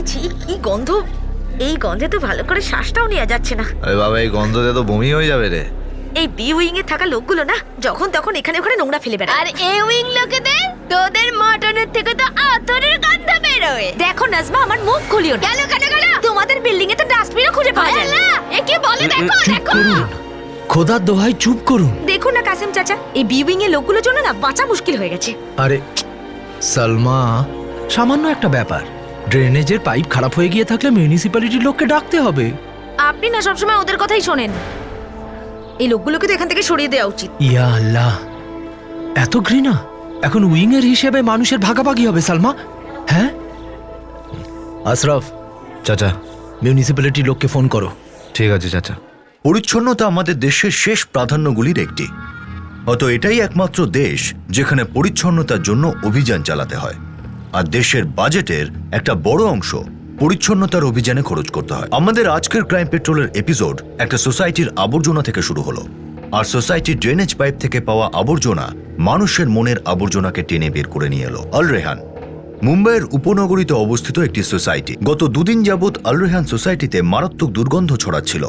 ছি, কি গন্ধ! এই গন্ধে তো ভালো করে শ্বাসটাও নেওয়া যাচ্ছে না। আরে বাবা, এই গন্ধতে তো বমি হয়ে যাবে রে। এই বি উইং এ থাকা লোকগুলো না যখন তখন এখানে ওখানে নোংরা ফেলে বেড়ায়। আর এ উইং লোকেদের তোদের মটনের থেকে তো আতরের গন্ধ বেরোয়। দেখো নাজমা, আমার মুখ খুলিও না। গেল কেন গেল? তোমাদের বিল্ডিং এ তো ডাস্টবিনও খুঁজে পাওয়া যায় না। এ কি বলে দেখো দেখো। খোদার দোহাই চুপ করুন। দেখুন না কাসেম চাচা, এই বি উইং এর লোকগুলোর জন্য না বাঁচা মুশকিল হয়ে গেছে। আরে সালমা, সামান্য একটা ব্যাপার। ড্রেনেজের পাইপ খারাপ হয়ে গিয়ে থাকলে মিউনিসিপ্যালিটির লোককে ডাকতে হবে। আপনি না সবসময় ওদের কথাই শোনেন। এই লোকগুলোকে তো এখান থেকে সরিয়ে দেওয়া উচিত। ইয়া আল্লাহ, এত ঘৃণা! এখন উইং এর হিসেবে মানুষের ভাগাভাগি হবে সালমা। হ্যাঁ আশরাফ, চাচা। মিউনিসিপ্যালিটির লোককে ফোন করো। ঠিক আছে চাচা। পরিচ্ছন্নতা আমাদের দেশের শেষ প্রাধান্যগুলির একটি। হয়তো এটাই একমাত্র দেশ যেখানে পরিচ্ছন্নতার জন্য অভিযান চালাতে হয়, আর দেশের বাজেটের একটা বড় অংশ পরিচ্ছন্নতার অভিযানে খরচ করতে হয়। আমাদের আজকের ক্রাইম পেট্রোলের এপিসোড একটা সোসাইটির আবর্জনা থেকে শুরু হলো, আর সোসাইটির ড্রেনেজ পাইপ থেকে পাওয়া আবর্জনা মানুষের মনের আবর্জনাকে টেনে বের করে নিয়ে এলো। আল রেহান মুম্বাইয়ের উপনগরীতে অবস্থিত একটি সোসাইটি। গত দুদিন যাবৎ আল রেহান সোসাইটিতে মারাত্মক দুর্গন্ধ ছড়াচ্ছিল।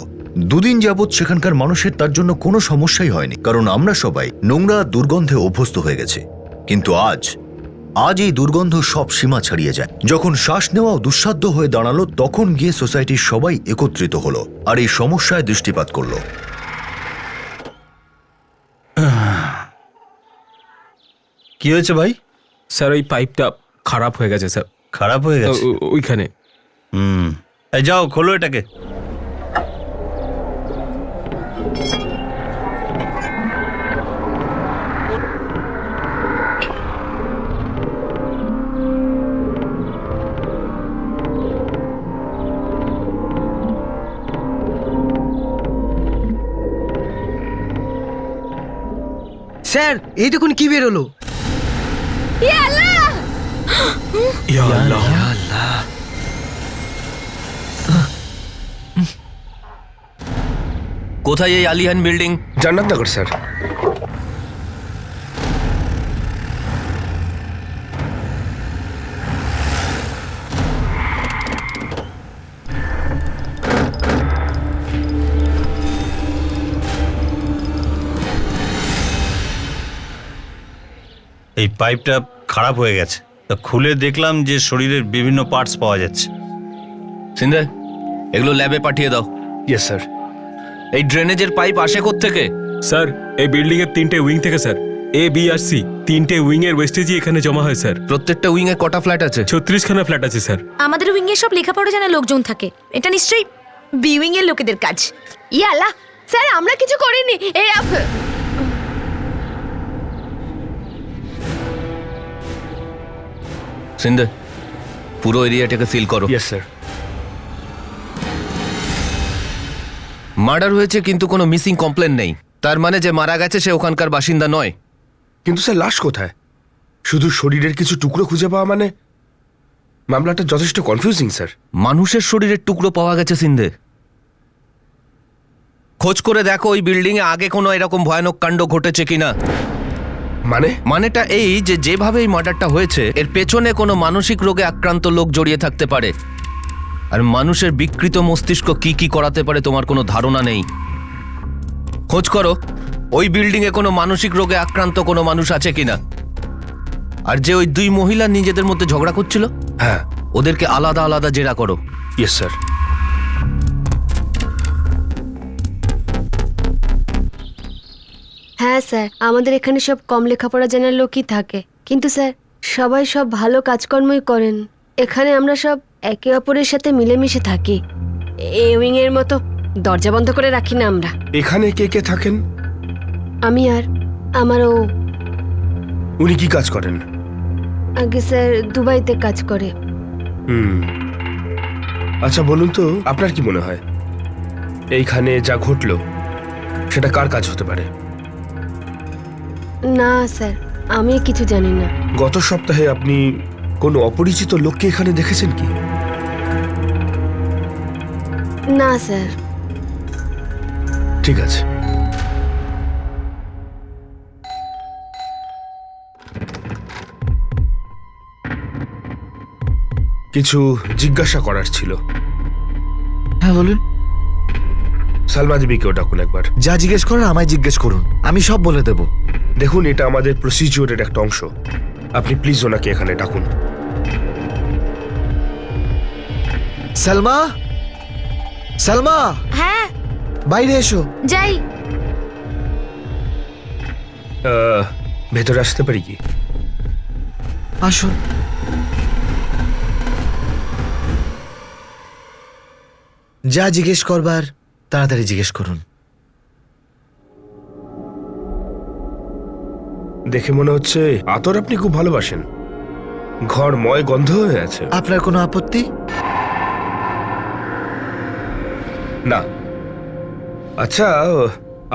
দুদিন যাবৎ সেখানকার মানুষের তার জন্য কোনো সমস্যাই হয়নি, কারণ আমরা সবাই নোংরা দুর্গন্ধে অভ্যস্ত হয়ে গেছি। কিন্তু আজ এই দুর্গন্ধ সব সীমা ছাড়িয়ে যায়। যখন শ্বাস নেওয়াও দুঃসাধ্য হয়ে দাঁড়ালো, তখন গিয়ে সোসাইটির সবাই একত্রিত হলো আর এই সমস্যায় দৃষ্টিপাত করলো। কি হয়েছে ভাই? স্যার ওই পাইপটা খারাপ হয়ে গেছে স্যার। খারাপ হয়ে গেছে? ওইখানে। এই যাও, খোলো এটাকে। স্যার, এই দেখুন কি বেরোলো। ইয়া আল্লাহ! ইয়া আল্লাহ! কোথায় এই আলিহান বিল্ডিং? জান্নাতনগর স্যার। এই পাইপটা খারাপ হয়ে গেছে, তা খুলে দেখলাম যে শরীরের বিভিন্ন পার্টস পাওয়া যাচ্ছে। সিন্ধে, এগুলো ল্যাবে পাঠিয়ে দাও। Yes sir. এই ড্রেনেজের পাইপ আসে কোত্থেকে? স্যার এই বিল্ডিং এর 3টে উইং থেকে স্যার। এ, বি আর সি 3টে উইং এর ওয়েস্টেজই এখানে জমা হয় স্যার। প্রত্যেকটা উইং এ কটা ফ্ল্যাট আছে? 36খানা ফ্ল্যাট আছে স্যার। আমাদের উইং এ সব লেখাপড়া জানা লোকজন থাকে। এটা নিশ্চয়ই বি উইং এর লোকেদের কাজ। ইয়া আল্লাহ! স্যার আমরা কিছু করিনি। এই সিন্ধে, পুরো এরিয়াটাকে সিল করো। Yes sir. মার্ডার হয়েছে কিন্তু কোনো মিসিং কমপ্লেন নেই, তার মানে যে মারা গেছে সে ওখানকার বাসিন্দা নয়। কিন্তু স্যার, লাশ কোথায়? শুধু শরীরের কিছু টুকরো খুঁজে পাওয়া মানে মামলাটা যথেষ্ট কনফিউজিং স্যার। মানুষের শরীরের টুকরো পাওয়া গেছে সিন্ধে। খোঁজ করে দেখো ওই বিল্ডিং এ আগে কোনো এরকম ভয়ানক কাণ্ড ঘটেছে কিনা। মানেটা এই যে যেভাবে এই মার্ডারটা হয়েছে এর পেছনে কোনো মানসিক রোগে আক্রান্ত লোক জড়িয়ে থাকতে পারে, আর মানুষের বিকৃত মস্তিষ্ক কি কি করাতে পারে তোমার কোনো ধারণা নেই। খোঁজ করো ওই বিল্ডিং এ কোনো মানসিক রোগে আক্রান্ত কোনো মানুষ আছে কিনা। আর যে ওই 2 মহিলা নিজেদের মধ্যে ঝগড়া করছিল, হ্যাঁ, ওদেরকে আলাদা আলাদা জেরা করো। Yes sir. হ্যাঁ স্যার, আমাদের এখানে সব কম লেখাপড়া জানার লোকই থাকে, কিন্তু স্যার সবাই সব ভালো কাজকর্মই করেন। এখানে আমরা সব একে অপরের সাথে মিলেমিশে থাকি। এই উইং এর মতো দরজা বন্ধ করে রাখি না আমরা। এখানে কে কে থাকেন? আমি আর আমার ও। উনি কি কাজ করেন? আগে স্যার দুবাইতে কাজ করে। আচ্ছা বলুন তো, আপনার কি মনে হয় এইখানে যা ঘটলো সেটা কার কাজ হতে পারে? না স্যার, আমি কিছু জানি না। গত সপ্তাহে আপনি কোনো অপরিচিত লোককে এখানে দেখেছেন কি? না স্যার। ঠিক আছে। কিছু জিজ্ঞাসা করার ছিল। হ্যাঁ বলুন। সালমা দেবীকেও ডাকুন একবার। যা জিজ্ঞেস করেন আমায় জিজ্ঞেস করুন, আমি সব বলে দেব। দেখুন, এটা আমাদের প্রসিজিওরের একটা অংশ। আপনি প্লিজ ওনাকে এখানে ডাকুন। সালমা, সালমা হ্যাঁ বাইরে এসো। যাই। ভেতরে আসতে পারি কি? আসুন। যা জিজ্ঞেস করবার তাড়াতাড়ি জিজ্ঞেস করুন। দেখে মনে হচ্ছে আতর আপনি খুব ভালোবাসেন। ঘর ময় গন্ধ হয়ে আছে। আপনার কোনো আপত্তি? না। আচ্ছা,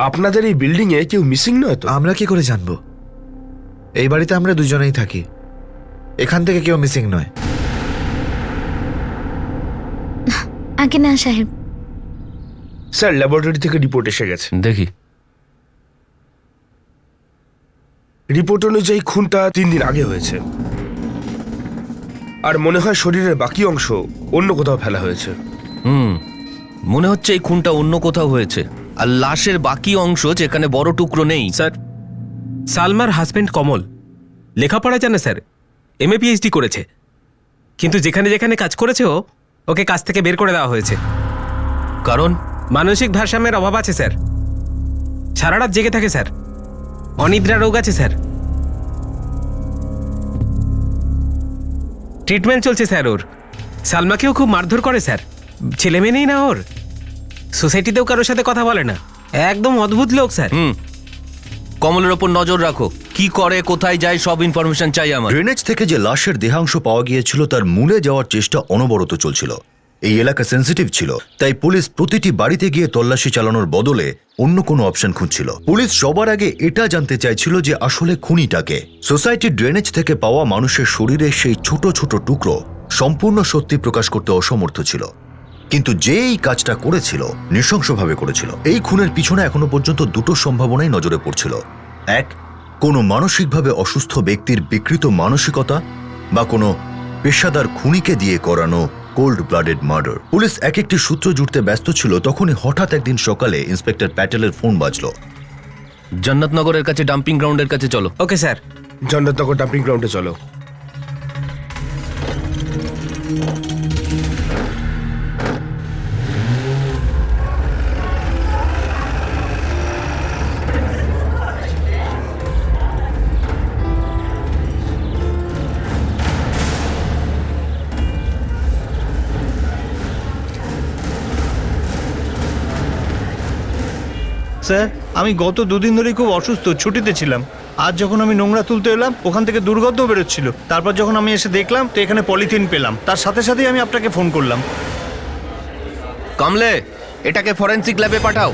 আপনাদের এই বিল্ডিং এ কেউ মিসিং নয় তো? আমরা কি করে জানবো? এই বাড়িতে আমরা দুজনেই থাকি, এখান থেকে কেউ মিসিং নয়। আগে না সাহেব। স্যার, ল্যাবরেটরি থেকে রিপোর্ট এসে গেছে। দেখি। রিপোর্ট অনুযায়ী খুনটা 3 দিন আগে হয়েছে, আর মনে হয় শরীরের বাকি অংশ অন্য কোথাও ফেলা হয়েছে। মনে হচ্ছে এই খুনটা অন্য কোথাও হয়েছে, আর লাশের বাকি অংশ যেখানে বড় টুকরো নেই। স্যার, সালমার হাজবেন্ড কমল লেখাপড়া জানে স্যার, MA PhD করেছে, কিন্তু যেখানে যেখানে কাজ করেছে ওকে কাজ থেকে বের করে দেওয়া হয়েছে। কারণ মানসিক ভারসাম্যের অভাব আছে স্যার, সারা রাত জেগে থাকে স্যার, অনিদ্রা রোগ আছে স্যার, ট্রিটমেন্ট চলছে স্যার ওর। সালমাকেও খুব মারধর করে স্যার, ছেলে মেয়ে নেই না ওর, সোসাইটিতেও কারোর সাথে কথা বলে না, একদম অদ্ভুত লোক স্যার। কমলের ওপর নজর রাখো, কি করে কোথায় যায় সব ইনফরমেশন চাই আমার। ড্রেনেজ থেকে যে লাশের দেহাংশ পাওয়া গিয়েছিল তার মূলে যাওয়ার চেষ্টা অনবরত চলছিল। এই এলাকা সেন্সিটিভ ছিল, তাই পুলিশ প্রতিটি বাড়িতে গিয়ে তল্লাশি চালানোর বদলে অন্য কোনো অপশন খুঁজছিল। পুলিশ সবার আগে এটা জানতে চাইছিল যে আসলে খুনিটাকে। সোসাইটির ড্রেনেজ থেকে পাওয়া মানুষের শরীরে সেই ছোট ছোট টুকরো সম্পূর্ণ সত্যি প্রকাশ করতে অসমর্থ ছিল, কিন্তু যে এই কাজটা করেছিল নৃশংসভাবে করেছিল। এই খুনের পিছনে এখনো পর্যন্ত দুটো সম্ভাবনাই নজরে পড়ছিল। এক, কোনো মানসিকভাবে অসুস্থ ব্যক্তির বিকৃত মানসিকতা, বা কোনো পেশাদার খুনিকে দিয়ে করানো কোল্ড ব্লাডেড মার্ডার। পুলিশ এক একটি সূত্র জুড়তে ব্যস্ত ছিল, তখনই হঠাৎ একদিন সকালে ইন্সপেক্টর প্যাটেলের ফোন বাজলো। জান্নাতনগরের কাছে ডাম্পিং গ্রাউন্ডের কাছে চলো। Okay sir. জন্নতনগর ডাম্পিং গ্রাউন্ডে চলো। স্যার, আমি গত 2 দিন ধরেই খুব অসুস্থ, ছুটিতে ছিলাম। আজ যখন আমি নোংরা তুলতে এলাম ওখান থেকে দুর্গন্ধ বেরোচ্ছিল। তারপর যখন আমি এসে দেখলাম তো এখানে পলিথিন পেলাম, তার সাথে সাথেই আমি আপনাকে ফোন করলাম। কামলে, এটাকে ফরেনসিক ল্যাবে পাঠাও।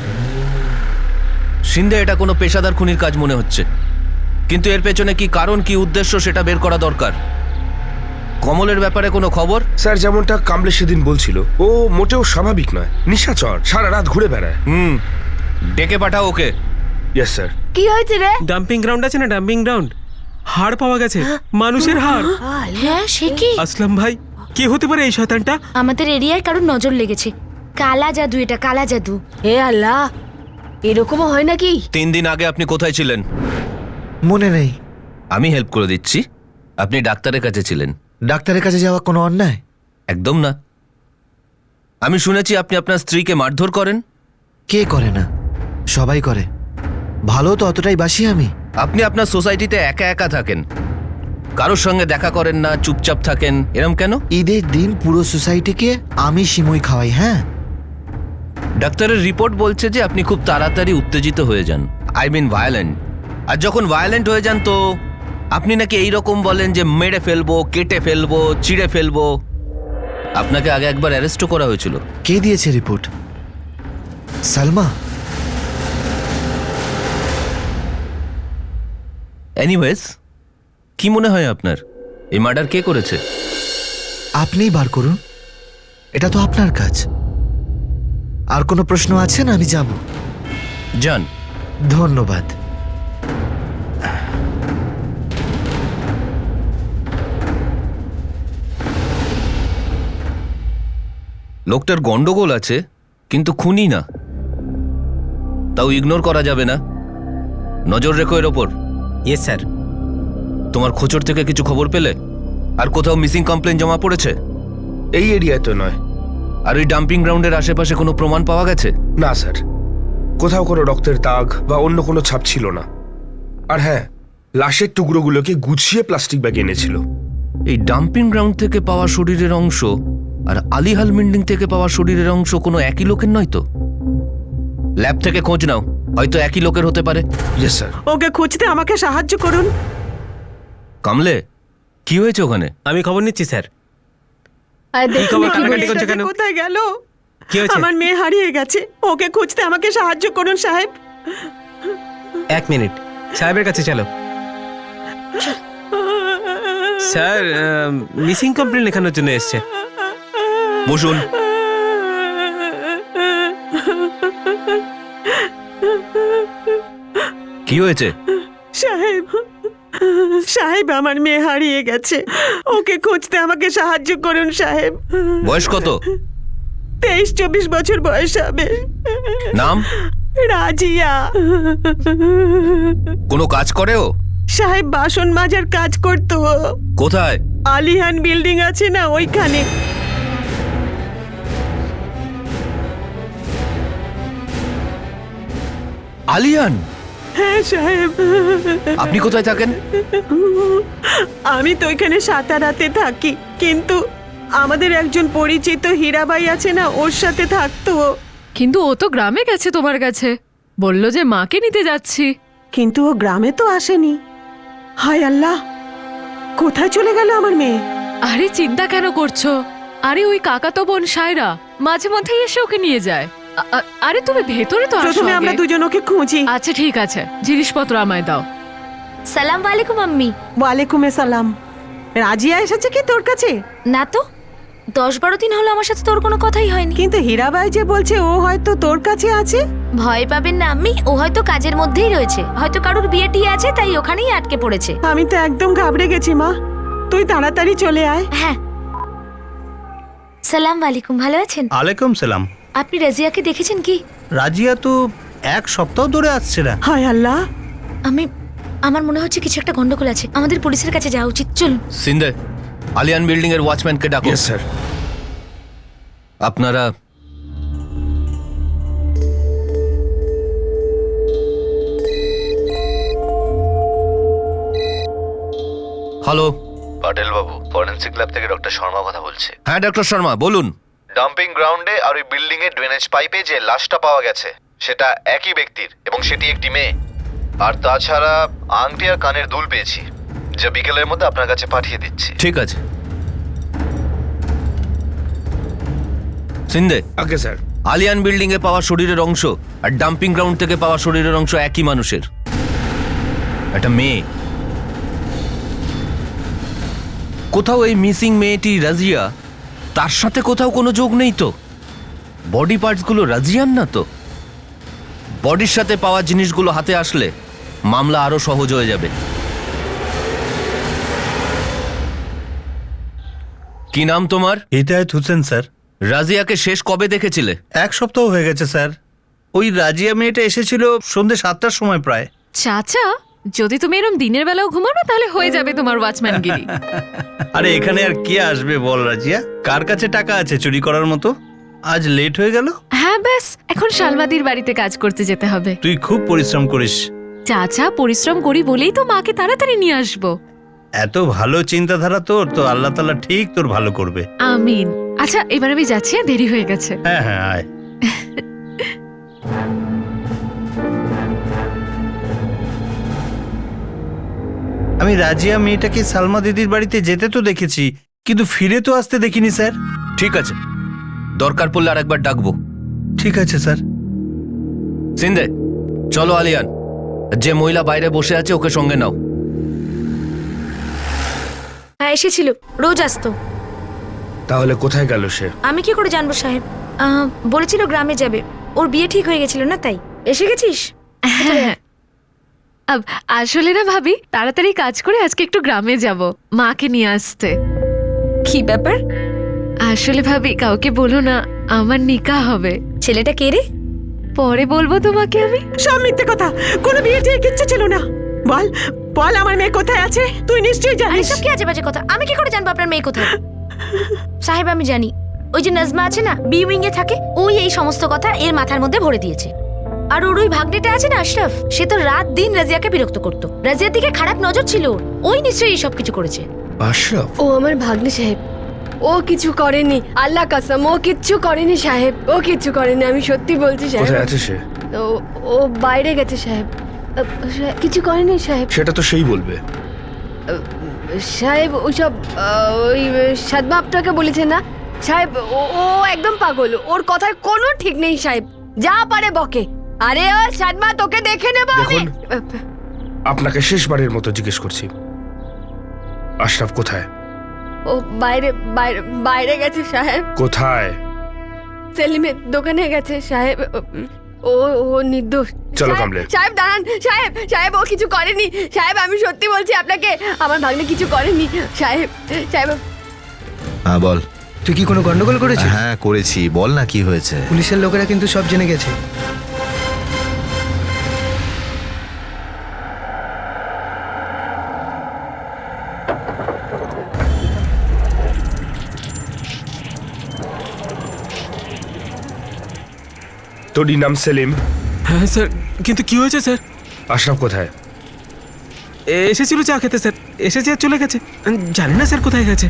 সিন্ধে এটা কোনো পেশাদার খুনির কাজ মনে হচ্ছে, কিন্তু এর পেছনে কি কারণ, কি উদ্দেশ্য সেটা বের করা দরকার। কমলের ব্যাপারে কোনো খবর? স্যার, যেমনটা কামলে সেদিন বলছিল, ও মোটেও স্বাভাবিক নয়, নিশাচর, সারা রাত ঘুরে বেড়ায়। ডেকে পাঠাও ওকে। Yes sir. কি হয়েছে রে? ডাম্পিং গ্রাউন্ড আছে না, ডাম্পিং গ্রাউন্ড, হাড় পাওয়া গেছে, মানুষের হাড়। হ্যাঁ সে কি? আসলাম ভাই, কে হতে পারে এই শয়তানটা? আমাদের এরিয়ায় কারোর নজর লেগেছে। কালা জাদু, এটা কালা জাদু। হে আল্লাহ, এরকমও হয় নাকি? 3 দিন আগে আপনি কোথায় ছিলেন? মনে নেই। আমি হেল্প করে দিচ্ছি। আপনি ডাক্তারের কাছে ছিলেন। ডাক্তারের কাছে যাওয়া কোনো অন্যায়? একদম না। আমি শুনেছি আপনি আপনার স্ত্রীকে মারধর করেন। কে করে না? সবাই করে। ভালো তো অতটাই বাসি আমি। আপনি আপনার সোসাইটিতে একা একা থাকেন, কারোর সঙ্গে দেখা করেন না, চুপচাপ থাকেন, এরম কেন? ঈদের দিন পুরো সোসাইটিকে আমি সিমুই খাওয়াই। হ্যাঁ, ডাক্তারের রিপোর্ট বলছে যে আপনি খুব তাড়াতাড়ি উত্তেজিত হয়ে যান, আই মিন ভায়োলেন্ট। আর যখন ভায়োলেন্ট হয়ে যান তো আপনি নাকি এইরকম বলেন যে মেরে ফেলবো, কেটে ফেলবো, চিড়ে ফেলবো। আপনাকে আগে একবার অ্যারেস্টও করা হয়েছিল। কে দিয়েছে রিপোর্ট? সালমা। এনিওয়েজ, কি মনে হয় আপনার এই মার্ডার কে করেছে? আপনিই বার করুন, এটা তো আপনার কাজ। আর কোনো প্রশ্ন আছে না? আমি যাব। যান। ধন্যবাদ। লোকটার গন্ডগোল আছে, কিন্তু খুনি না। তাও ইগনোর করা যাবে না, নজর রেখো এর ওপর। Yes sir. তোমার খোঁচর থেকে কিছু খবর পেলে? আর কোথাও মিসিং কমপ্লেন জমা পড়েছে? এই এরিয়ায় তো নয়। আর ওই ডাম্পিং গ্রাউন্ডের আশেপাশে কোনো প্রমাণ পাওয়া গেছে? না স্যার, কোথাও কোনো রক্তের দাগ বা অন্য কোনো ছাপ ছিল না। আর হ্যাঁ, লাশের টুকরোগুলোকে গুছিয়ে প্লাস্টিক ব্যাগে এনেছিল। এই ডাম্পিং গ্রাউন্ড থেকে পাওয়া শরীরের অংশ আর আলিহাল বিল্ডিং থেকে পাওয়া শরীরের অংশ কোনো একই লোকের নয় তো? ল্যাব থেকে খোঁজ নাও, হয়তো একই লোকের হতে পারে। Yes sir. ওকে খুঁজতে আমাকে সাহায্য করুন। কামলে, কি হয়েছে ওখানে? আমি খবর নিচ্ছি স্যার। আর কি দেখুন খবর? কি কান্নাকাটি বলছে। করছে কেন? কোথায় গেল? কি হয়েছে? আমার মেয়ে হারিয়ে গেছে, ওকে খুঁজতে আমাকে সাহায্য করুন সাহেব। 1 মিনিট, সাহেবের কাছে চলো। স্যার, মিসিং কমপ্লেন লেখানোর জন্য এসছে। বসুন। কি হয়েছে? সাহেব, সাহেব আমার মেয়ে হারিয়ে গেছে, ওকে খুঁজতে আমাকে সাহায্য করুন সাহেব। বয়স কত? 23-24 বছর বয়স হবে। নাম? রাজিয়া। কোনো কাজ করে ও? সাহেব বাসন মাজার কাজ করতো। কোথায়? আলিহান বিল্ডিং আছে না, ওইখানে। আলিয়ান? হ্যাঁ সাহেব। আপনি কোথায় থাকেন? আমি তো ওইখানে সাতারাতে থাকি, কিন্তু আমাদের একজন পরিচিত হীরাবাই আছে না, ওর সাথে থাকতো ও। কিন্তু ও তো গ্রামে গেছে তোমার কাছে, বলল যে মাকে নিতে যাচ্ছি। কিন্তু ও গ্রামে তো আসেনি। হায় আল্লাহ, কোথায় চলে গেল আমার মেয়ে? আরে চিন্তা কেন করছো? আরে ওই কাকাতো বোন সায়রা মাঝে মধ্যেই এসে ওকে নিয়ে যায়। আরে তুমি ভেতরে তো আসো প্রথমে আমরা আগে। দুজন ওকে খুঁজি। আচ্ছা ঠিক আছে, জিনিসপত্র আমায় দাও। সালাম আলাইকুম আম্মি। ওয়ালাইকুম আসসালাম। রাজিয়া এসেছে কি তোর কাছে? না তো, 10-12 দিন হলো আমার সাথে তোর কোনো কথাই হয়নি। কিন্তু হীরাবাই যে বলছে ও হয়তো তোর কাছে আছে। ভয় পাবেন না আম্মি, ও হয়তো কাজের মধ্যেই রয়েছে, হয়তো কারোর বিয়ে টিয়ে আছে, তাই ওখানেই আটকে পড়েছে। আমি তো একদম ঘাবড়ে গেছি মা, তুই তাড়াতাড়ি চলে আয়। হ্যাঁ। সালাম আলাইকুম, ভালো আছেন? আলাইকুম সালাম। আপনি রাজিয়াকে দেখেছেন কি? রাজিয়া তো 1 সপ্তাহ ধরে আসছে না। হায় আল্লাহ। আমার মনে হচ্ছে কিছু একটা গন্ডগোল আছে, আমাদের পুলিশের কাছে যাওয়া উচিত। চলুন। সিন্ধে, আলিয়ান বিল্ডিং এর ওয়াচম্যানকে ডাকো। Yes sir. আপনারা হ্যালো। পাটেল বাবু, ফরেন্সিক ল্যাব থেকে ডক্টর শর্মা কথা বলছে। হ্যাঁ ডক্টর শর্মা বলুন। ডাম্পিং গ্রাউন্ডে আর ওই বিল্ডিং এর ড্রেনেজ পাইপে যে লাশটা পাওয়া গেছে সেটা একই ব্যক্তির, এবং সেটি একটি মেয়ে। আর তাছাড়া আংটি আর কানের দুল পেয়েছি, যা বিকেলের মধ্যে আপনার কাছে পাঠিয়ে দিচ্ছি। ঠিক আছে। Shinde, okay sir. আলিয়ান বিল্ডিং এ পাওয়া শরীরের অংশ আর ডাম্পিং গ্রাউন্ড থেকে পাওয়া শরীরের অংশ একই মানুষের, একটা মেয়ে। কোথাও এই মিসিং মেয়েটি রাজিয়া, তার সাথে কোথাও কোনো যোগ নেই তো? বডি পার্টসগুলো রাজিয়ান না তো? বডির সাথে পাওয়া জিনিসগুলো হাতে আসলে মামলা আরো সহজ হয়ে যাবে। কি নাম তোমার? হিদায়েত হোসেন স্যার। রাজিয়াকে শেষ কবে দেখেছিলে? 1 সপ্তাহ হয়ে গেছে স্যার। ওই রাজিয়া মেয়েটা এসেছিল সন্ধ্যে 7টার সময় প্রায়। চাচা, যদি তুমি এরম দিনের বেলাও ঘুমাও না, তাহলে হয়ে যাবে তোমার ওয়াচম্যানগিরি। আরে এখানে আর কে আসবে বল রাজিয়া? কার কাছে টাকা আছে চুরি করার মতো? আজ লেট হয়ে গেল। হ্যাঁ ব্যাস, এখন শালমাদির বাড়িতে কাজ করতে যেতে হবে। তুই খুব পরিশ্রম করিস। চাচা, পরিশ্রম করি বলেই তো মাকে তাড়াতাড়ি নিয়ে আসবো। এত ভালো চিন্তাধারা তোর, তো আল্লাহ তাআলা ঠিক তোর ভালো করবে। আমিন। আচ্ছা এবার আমি যাচ্ছি, দেরি হয়ে গেছে। হ্যাঁ হ্যাঁ আয়। আমি রাজিয়া মেয়েটাকে সালমা দিদির বাড়িতে যেতে তো দেখেছি, কিন্তু ফিরে তো আসতে দেখিনি স্যার। ঠিক আছে, দরকার পড়লে আরেকবার ডাকবো। ঠিক আছে স্যার। সিন্ধে, চলো আলিয়ান। যে মহিলা বাইরে বসে আছে ওকে সঙ্গে নাও। হ্যাঁ এসেছিল, রোজ আসতো। তাহলে কোথায় গেল সে? আমি কি করে জানবো সাহেব? বলেছিল গ্রামে যাবে, ওর বিয়ে ঠিক হয়ে গেছিল না, তাই। এসে গেছিস? হ্যাঁ, আসলে না ভাবি, তাড়াতাড়ি কাজ করে আজকে একটু গ্রামে যাব মাকে নিয়ে আসতে। কি ব্যাপার? আসলে ভাবি, কাউকে বলো না, আমার নিকাহ হবে। ছেলেটা কে রে? পরে বলবো তোমাকে আমি। সব মিথ্যে কথা, কোনো বিয়ে টিয়ে কিচ্ছু ছিল না। বল বল আমার মেয়ে কোথায় আছে? তুই নিশ্চয়ই আরে জানিস। সব কি আজে বাজে কথা, আমি কি করে জানবো আপনার মেয়ে কোথায়? সাহেব আমি জানি, ওই যে নাজমা আছে না, বি উইং এ থাকে, ওই এই সমস্ত কথা এর মাথার মধ্যে ভরে দিয়েছে। আর ওর ওই ভাগ্নেটা আছে না আশরাফ, সে তো রাত দিন রাজিয়াকে বিরক্ত করতো, রাজিয়ার দিকে খারাপ নজর ছিল ওর, ওই নিশ্চয়ই এই সব কিছু করেছে। আশরাফ? ও আমার ভাগ্নে সাহেব, ও কিছু করেনি, আল্লাহ কাসম ও কিচ্ছু করেনি সাহেব, ও কিচ্ছু করেনি, আমি সত্যি বলছি সাহেব। কোথায় আছে সে? ও ও বাইরে গেছে সাহেব। কিছু করেনি সাহেব। সেটা তো সেই বলবে। সাহেব ওইসব ওই সাদমা আপনাকে বলেছে না সাহেব, ও একদম পাগল, ওর কথার কোনো ঠিক নেই সাহেব, যা পারে বকে। আরে ও সাদমা, তোকে দেখে নেবো আমি। দেখুন, আপনাকে শেষবারের মতো জিজ্ঞেস করছি, আশরাফ কোথায়? ও বাইরে বাইরে বাইরে গেছে সাহেব। কোথায়? সেলিমের দোকানে গেছে সাহেব, ও ও নির্দোষ। চলো সাহেব, কামলে। সাহেব দাঁড়ান সাহেব, সাহেব ও কিছু করেনি সাহেব, আমি সত্যি বলছি আপনাকে, আমার ভাগ্নে কিছু করেনি সাহেব। সাহেব হ্যাঁ বল। তুই কি কোনো গন্ডগোল করেছিস? হ্যাঁ করেছি, বল না কি হয়েছে। পুলিশের লোকেরা কিন্তু সব জেনে গেছে। তোর নাম সেলিম? হ্যাঁ স্যার, কিন্তু কি হয়েছে স্যার? আশরাফ কোথায়? এসেছিল চা খেতে স্যার, এসেছে আর চলে গেছে, জানি না স্যার কোথায় গেছে।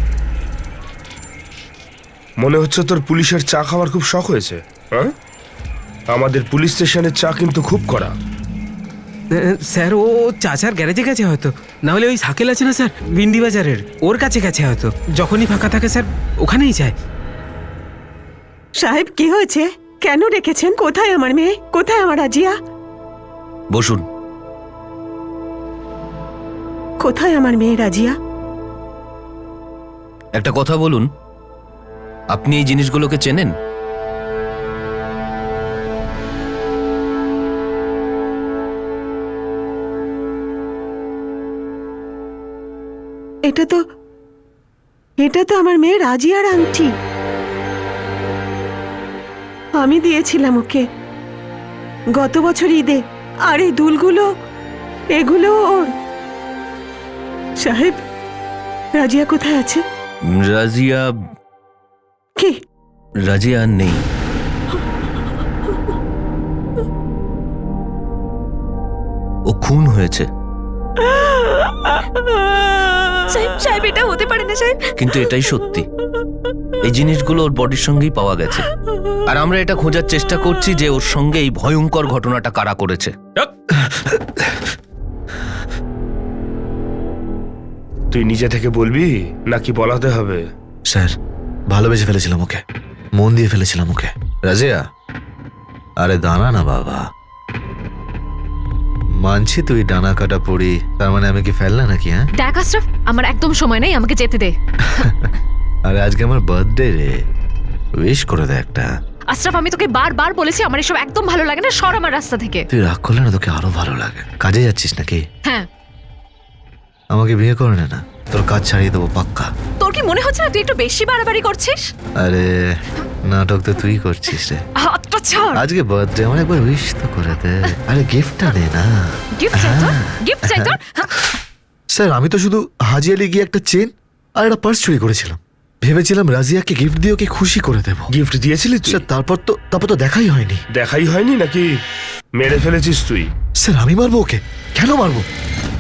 মনে হচ্ছে তোর পুলিশের চা খাওয়ার খুব শখ হয়েছে। হ্যাঁ, আমাদের পুলিশ স্টেশনের চা কিন্তু খুব কড়া। স্যার ও চাচার গ্যারেজে গেছে হয়তো, না হলে ওই সাকেল আছে না স্যার ভিন্ডি বাজারের, ওর কাছে গেছে হয়তো, যখনই ফাঁকা থাকে স্যার ওখানেই যায়। সাহেব কি হয়েছে? কেন রেখেছেন? কোথায় আমার মেয়ে? কোথায় আমার রাজিয়া? বসুন। কোথায় আমার মেয়ে রাজিয়া? একটা কথা বলুন, আপনি এই জিনিসগুলোকে চেনেন? এটা তো আমার মেয়ে রাজিয়ার আংটি। আমি দিয়েছিলাম ওকে গত বছর ঈদে। আর এই দুলগুলো, এগুলো ওর। সাহেব, রাজিয়া কোথায় আছে? রাজিয়া? কি? রাজিয়া আর নেই। ও খুন হয়েছে। সাহেব সাহেব এটা হতে পারে না সাহেব। কিন্তু এটাই সত্যি, এই জিনিসগুলো ওর বডির সঙ্গেই পাওয়া গেছে, আর আমরা এটা খোঁজার চেষ্টা করছি যে ওর সঙ্গে এই ভয়ঙ্কর ঘটনাটা কারা করেছে। তুই নিজে থেকে বলবি নাকি বলাতে হবে? স্যার ভালোবেসে ফেলেছিলাম ওকে, মন দিয়ে ফেলেছিলাম ওকে। রাজিয়া, আরে দাঁড়া না বাবা, মানছি তুই ডানা কাটা পড়ি, তার মানে আমি কি ফেলনা নাকি? হ্যাঁ দেখ আশরাফ, আমার একদম সময় নেই, আমাকে যেতে দে। আরে আজকে আমার বার্থডে রে, উইশ করে দে একটা। আশরাফ আমি তোকে বারবার বলেছি আমার এসব একদম ভালো লাগে না, সর আমার রাস্তা থেকে। তুই রাগ করলে না তোকে আরো ভালো লাগে। কাজে যাচ্ছিস নাকি? হ্যাঁ। আমাকে বিয়ে করে নে না, তোর কাজ ছাড়িয়ে দেবো পাক্কা। তোর কি মনে হচ্ছে না তুই একটু বেশি বাড়াবাড়ি করছিস? আরে নাটক তো তুই করছিস রে। হাতটা ছাড়। আজকে বার্থডে, আমার একবার উইশ তো করে দে। আরে গিফটটা দে না। গিফট চাই তোর? গিফট চাই তোর? স্যার আমি তো শুধু হাজি আলি গিয়ে একটা চেন আর একটা পার্স চুরি করেছিলাম, ভেবেছিলাম রাজিয়াকে গিফট দিয়ে ওকে খুশি করে দেবো। গিফট দিয়েছিলি তুই? স্যার তারপর তো দেখাই হয়নি। দেখাই হয়নি নাকি মেরে ফেলেছিস তুই? স্যার আমি মারবো ওকে? কেন মারবো?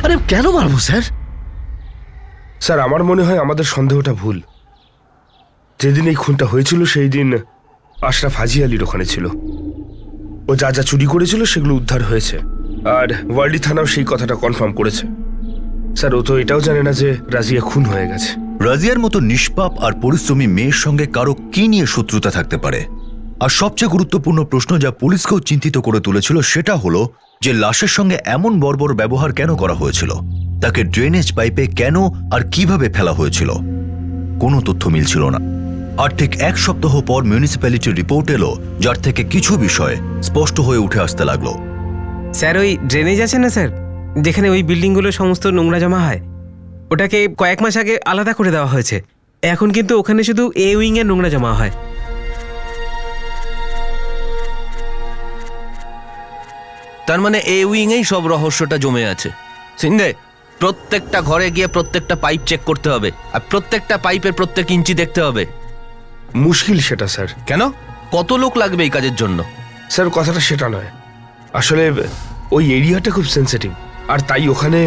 আরে কেন মারবো স্যার? স্যার আমার মনে হয় আমাদের সন্দেহটা ভুল। যেদিন এই খুনটা হয়েছিল সেই দিন আশরাফ হাজি আলীর ওখানে ছিল। ও যা যা চুরি করেছিল সেগুলো উদ্ধার হয়েছে, আর ওয়ার্ল্ডি থানাও সেই কথাটা কনফার্ম করেছে। স্যার ও তো এটাও জানে না যে রাজিয়া খুন হয়ে গেছে। রাজিয়ার মতো নিষ্পাপ আর পরিশ্রমী মেয়ের সঙ্গে কারো কি নিয়ে শত্রুতা থাকতে পারে? আর সবচেয়ে গুরুত্বপূর্ণ প্রশ্ন যা পুলিশকেও চিন্তিত করে তুলেছিল সেটা হলো যে লাশের সঙ্গে এমন বর্বর ব্যবহার কেন করা হয়েছিল, তাকে ড্রেনেজ পাইপে কেন আর কিভাবে ফেলা হয়েছিল, কোনো তথ্য মিলছিল না। আর ঠিক এক সপ্তাহ পর মিউনিসিপ্যালিটির রিপোর্ট এলো, যার থেকে কিছু বিষয় স্পষ্ট হয়ে উঠে আসতে লাগলো। স্যার ওই ড্রেনেজ আছে না স্যার, যেখানে ওই বিল্ডিংগুলো সমস্ত নোংরা জমা হয়, ওটাকে কয়েক মাস আগে আলাদা করে দেওয়া হয়েছে। এখন কিন্তু ওখানে শুধু এ উইং এর নোংরা জমা হয়। তার মানে এই উইংয়েই সব রহস্যটা জমে আছে। সিন্ধে, প্রত্যেকটা ঘরে গিয়ে প্রত্যেকটা পাইপ চেক করতে হবে, আর প্রত্যেকটা পাইপের প্রত্যেক ইঞ্চি দেখতে হবে। মুশকিল সেটা স্যার। কেন? কত লোক লাগবে এই কাজের জন্য? স্যার কথাটা সেটা নয়, আসলে ওই এরিয়াটা খুব সেন্সিটিভ, আর তাই ওখানে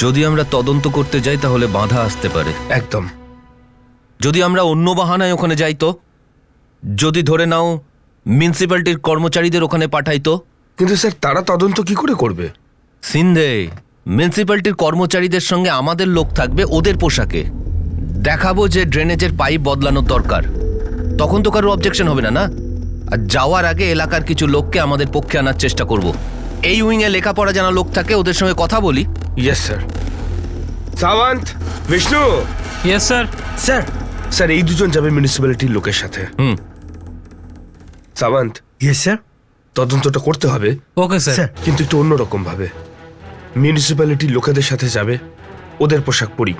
যদি আমরা তদন্ত করতে যাই তাহলে বাধা আসতে পারে। একদম। যদি আমরা অন্য বাহানায় ওখানে যাই তো, যদি ধরে নাও মিউনিসিপ্যালিটির কর্মচারীদের ওখানে পাঠাই তো। কিন্তু স্যার তারা তদন্ত কি করে করবে? সিন্ধে, মিউনিসিপ্যালিটির কর্মচারীদের সঙ্গে আমাদের লোক থাকবে ওদের পোশাকে, দেখাবো যে ড্রেনেজের পাইপ বদলানোর দরকার, তখন তো কারোর অবজেকশন হবে না, না? আর যাওয়ার আগে এলাকার কিছু লোককে আমাদের পক্ষে আনার চেষ্টা করব। এই উইংয়ে লেখাপড়া জানা লোক থাকে, ওদের সঙ্গে কথা বলি। Yes sir. Sawant, Vishnu. Yes sir. Sir, sir এই দুজন যাবে মিউনিসিপ্যালিটির লোকের সাথে। সাওয়ান্ত। Yes sir. তদন্তটা করতে হবে। Okay sir. কিন্তু একটু অন্যরকম ভাবে। মিউনিসিপ্যালিটির লোকেদের সাথে যাবে, ওদের পোশাক পরি,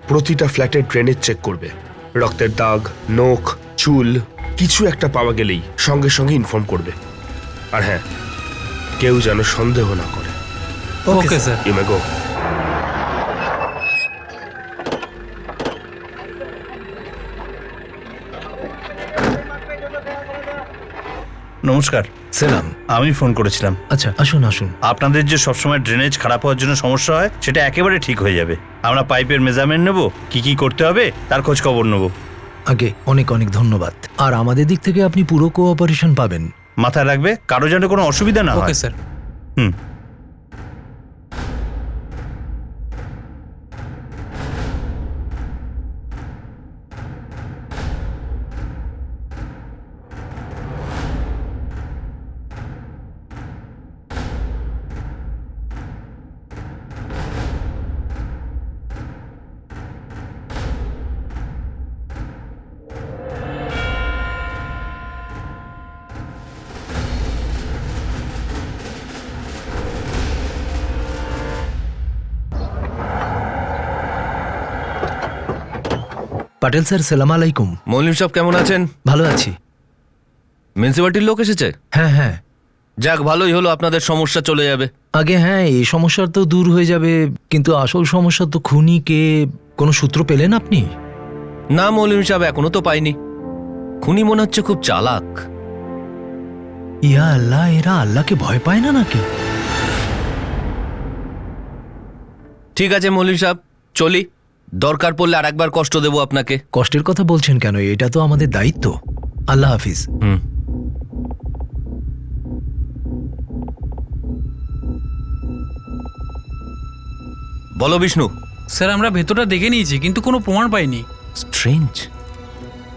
প্রতিটা ফ্ল্যাটের ড্রেনেজ চেক করবে, রক্তের দাগ, নখ, চুল কিছু একটা পাওয়া গেলেই সঙ্গে সঙ্গে ইনফর্ম করবে। আর হ্যাঁ, কেউ যেন সন্দেহ না করে। Okay sir. ইউ মে গো। নমস্কার। সালাম। আমি ফোন করেছিলাম। আচ্ছা, আসুন আসুন। আপনাদের যে সবসময় ড্রেনেজ খারাপ হওয়ার জন্য সমস্যা হয়, সেটা একেবারে ঠিক হয়ে যাবে। আমরা পাইপের মেজারমেন্ট নেব, কি কি করতে হবে তার খোঁজ খবর নেব। আগে অনেক অনেক ধন্যবাদ। আর আমাদের দিক থেকে আপনি পুরো কোঅপারেশন পাবেন। মাথায় রাখবে, কারো যেন কোনো অসুবিধা না হয়। Okay sir. Hmm. Patel sir, সালাম আলাইকুম। মলিন সাহেব কেমন আছেন? ভালো আছি। মিউনিসিপ্যালিটির লোক এসেছে? হ্যাঁ হ্যাঁ। যাক, ভালোই হলো, আপনাদের সমস্যা চলে যাবে। আগে হ্যাঁ, এই সমস্যার তো দূর হয়ে যাবে, কিন্তু আসল সমস্যা তো খুনি কে, কোনো সূত্র পেলেন আপনি? না মলিন সাহেব, এখনো তো পাইনি। খুনি মনে হচ্ছে খুব চালাক। ইয়া আল্লাহ, এরা আল্লাহকে ভয় পায় না নাকি? ঠিক আছে মলিন সাহেব, চলি। দরকার পড়লে আর একবার কষ্ট দেবো আপনাকে। কষ্টের কথা বলছেন কেন? এটা তো আমাদের দায়িত্ব। আল্লাহ হাফিজ। বলো বিষ্ণু। স্যার, আমরা ভেতরটা দেখে নিয়েছি, কিন্তু কোনো প্রমাণ পাইনি। স্ট্রেঞ্জ,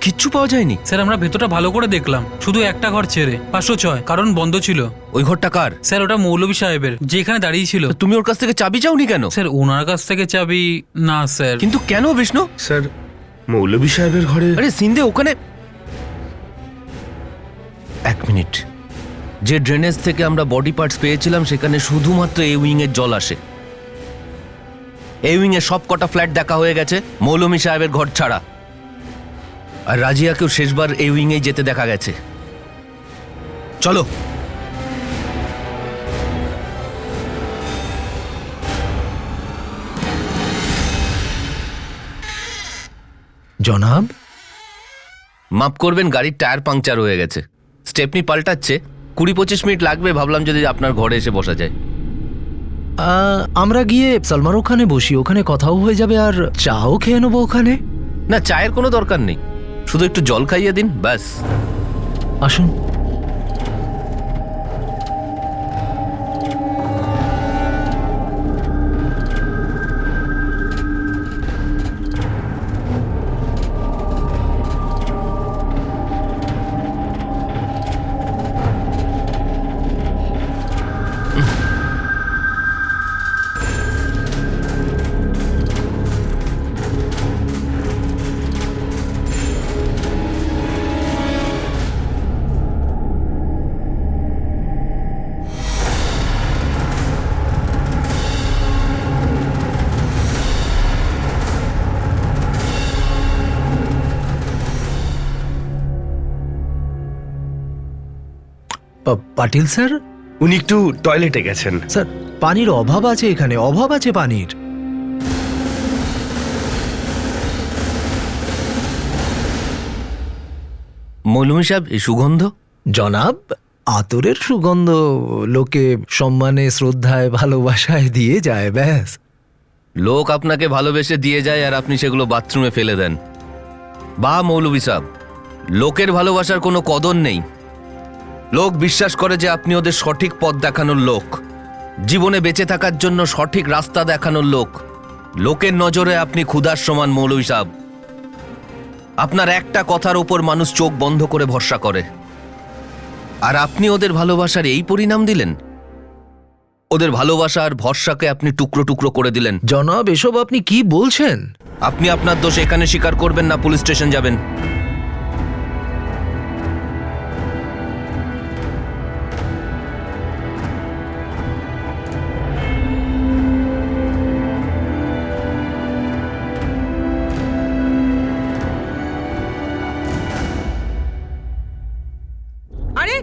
কিচ্ছু পাওয়া যায়নি। স্যার, আমরা ভেতরটা ভালো করে দেখলাম, শুধু একটা ঘর ছেড়ে, 506, কারণ বন্ধ ছিল। ওই ঘরটা কার? স্যার, ওটা মৌলভী সাহেবের, যে এখানে দাঁড়িয়ে ছিল। তুমি ওর কাছ থেকে চাবি চাওনি কেন? স্যার, ওনার কাছ থেকে চাবি না স্যার। কিন্তু কেন বিষ্ণু? স্যার, মৌলভী সাহেবের ঘরে। আরে সিন্ধে, ওখানে এক মিনিট, যে ড্রেনেজ থেকে আমরা বডি পার্টস পেয়েছিলাম সেখানে শুধুমাত্র এই উইং এর জল আসে। এই উইং এর সব কটা ফ্ল্যাট দেখা হয়ে গেছে, মৌলভী সাহেবের ঘর ছাড়া। আর রাজিয়াকেও শেষবার এই উইং এ যেতে দেখা গেছে। চলো। জনাব, মাফ করবেন, গাড়ির টায়ার পাংচার হয়ে গেছে, স্টেপনি পাল্টাচ্ছে, 20-25 মিনিট লাগবে। ভাবলাম যদি আপনার ঘরে এসে বসা যায়। আমরা গিয়ে সালমার ওখানে বসি, ওখানে কথাও হয়ে যাবে, আর চাও খেয়ে নেবো ওখানে। না, চায়ের কোনো দরকার নেই, শুধু একটু জল খাইয়ে দিন ব্যাস। আসুন। পাটিল স্যার? উনি একটু টয়লেটে গেছেন। স্যার, পানির অভাব আছে এখানে, অভাব আছে পানির। মৌলভী সাহেব, এই সুগন্ধ? জনাব, আতরের সুগন্ধ লোকে সম্মানে, শ্রদ্ধায়, ভালোবাসায় দিয়ে যায়, ব্যাস। লোক আপনাকে ভালোবেসে দিয়ে যায় আর আপনি সেগুলো বাথরুমে ফেলে দেন। বা মৌলভী সাহেব, লোকের ভালোবাসার কোনো কদর নেই। লোক বিশ্বাস করে যে আপনি ওদের সঠিক পথ দেখানোর লোক, জীবনে বেঁচে থাকার জন্য সঠিক রাস্তা দেখানোর লোক। লোকের নজরে আপনি ক্ষুধার সমান মৌলভী সাহেব। আপনার একটা কথার উপর মানুষ চোখ বন্ধ করে ভরসা করে, আর আপনি ওদের ভালোবাসার এই পরিণাম দিলেন। ওদের ভালোবাসা আর ভরসাকে আপনি টুকরো টুকরো করে দিলেন। জনাব, এসব আপনি কি বলছেন? আপনি আপনার দোষ এখানে স্বীকার করবেন না, পুলিশ স্টেশন যাবেন। আরে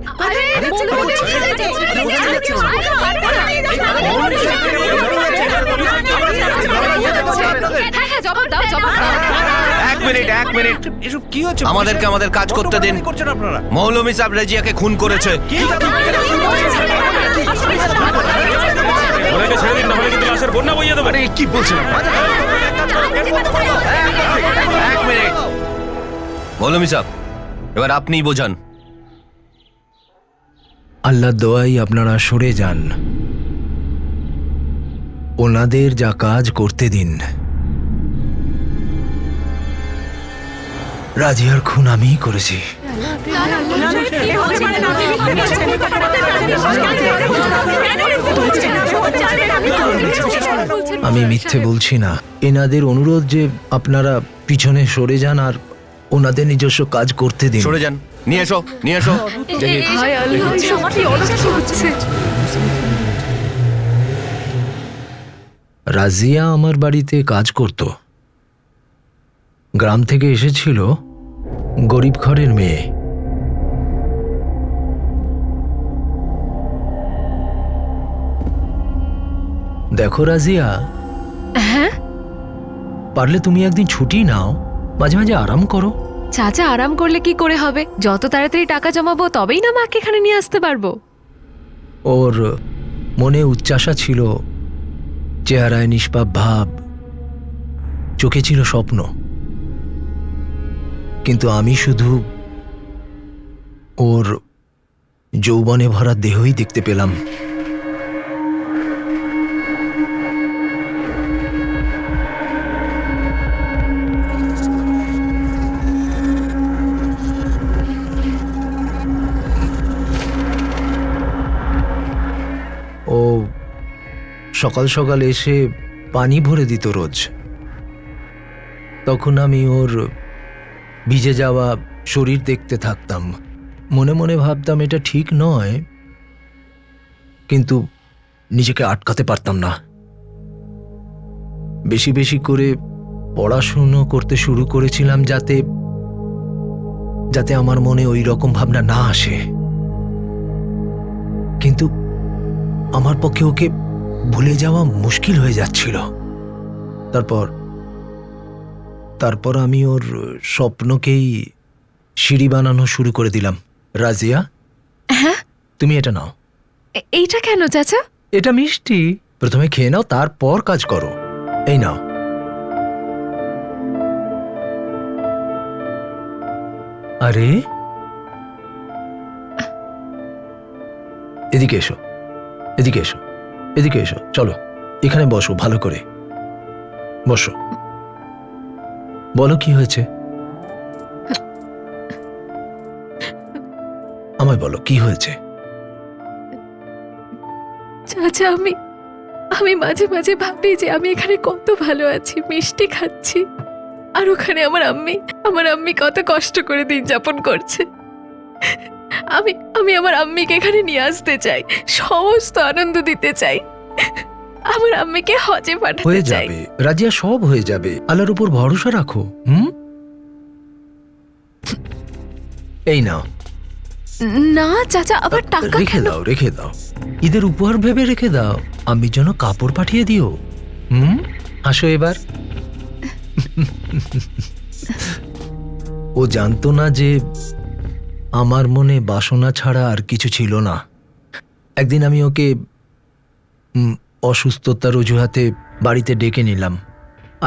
হ্যাঁ, জবাব দাও, জবাব দাও। এক মিনিট, এসব কি হচ্ছে? আমাদেরকে আমাদের কাজ করতে দিন। করছেন আপনারা? মৌলভী সাহেব রেজিয়াকে খুন করেছে। ওনাকে ছেড়ে দিন, না হলে কিন্তু লাশের বন্যা বইয়ে দেবে। কি বলছেন? এক মিনিট, মৌলভী সাহেব, এবার আপনিই বোঝান। আল্লাহর দোয়াই আপনারা সরে যান, ওনাদের যা কাজ করতে দিন। রাজিয়ার খুন আমিই করেছি। আমি মিথ্যে বলছি না। এনাদের অনুরোধ যে আপনারা পিছনে সরে যান আর ওনাদের নিজস্ব কাজ করতে দিন। সরে যান, নিয়ে এসো, নিয়ে এসো। হায় আল্লাহ, এসব কি অবস্থা হচ্ছে? রাজিয়া আমার বাড়িতে কাজ করত। গ্রাম থেকে এসেছিল, গরিব ঘরের মেয়ে। দেখো রাজিয়া, হ্যাঁ, পারলে তুমি একদিন ছুটি নাও, মাঝে মাঝে আরাম করো। চাচা, আরাম করলে কি করে হবে? যত তাড়াতাড়ি টাকা জমাবো তবেই না মাকে এখানে নিয়ে আসতে পারবো। ওর মনে উচ্চাশা ছিল, চেহারায় নিষ্পাপ ভাব, চোখে ছিল স্বপ্ন। কিন্তু আমি শুধু ওর যৌবনে ভরা দেহই দেখতে পেলাম। ও সকাল সকাল এসে পানি ভরে দিত রোজ। তখন আমি ওর ভিজে যাওয়া শরীর দেখতে থাকতাম। মনে মনে ভাবতাম এটা ঠিক নয়, কিন্তু নিজেকে আটকাতে পারতাম না। বেশি বেশি করে পড়াশুনো করতে শুরু করেছিলাম যাতে যাতে আমার মনে ওই রকম ভাবনা না আসে। কিন্তু আমার পক্ষে ওকে ভুলে যাওয়া মুশকিল হয়ে যাচ্ছিল। তারপর আমি ওর স্বপ্নকেই সিঁড়ি বানানো শুরু করে দিলাম। রাজিয়া, হ্যাঁ, তুমি এটা নাও। এইটা কেন চাচা? এটা মিষ্টি, প্রথমে খেয়ে নাও, তারপর কাজ করো। এই নাও। আরে এদিকে এসো, এদিকে এসো, এদিকে এসো, চলো এখানে বসো, ভালো করে বসো। বলো কি হয়েছে, আমায় বলো কি হয়েছে। চাচা, আমি মাঝে মাঝে ভাবি যে আমি এখানে কত ভালো আছি, মিষ্টি খাচ্ছি, আর ওখানে আমার আম্মি কত কষ্ট করে দিন যাপন করছে। আমি আমার আম্মিকে এখানে নিয়ে আসতে চাই, সমস্ত আনন্দ দিতে চাই, আমার আম্মিকে হজে পাঠাতে হয়ে চাই। যাবে রাজিয়া, সব হয়ে যাবে। আল্লাহর উপর ভরসা রাখো। এই নাও, না চাচা, আবার টাকা রেখে দাও, রেখে দাও, ঈদের উপহার ভেবে রেখে দাও। আমি জন্য কাপড় পাঠিয়ে দিও। আসো এবার। ও জানতো না যে আমার মনে বাসনা ছাড়া আর কিছু ছিল না। একদিন আমি ওকে অসুস্থতার অজুহাতে বাড়িতে ডেকে নিলাম।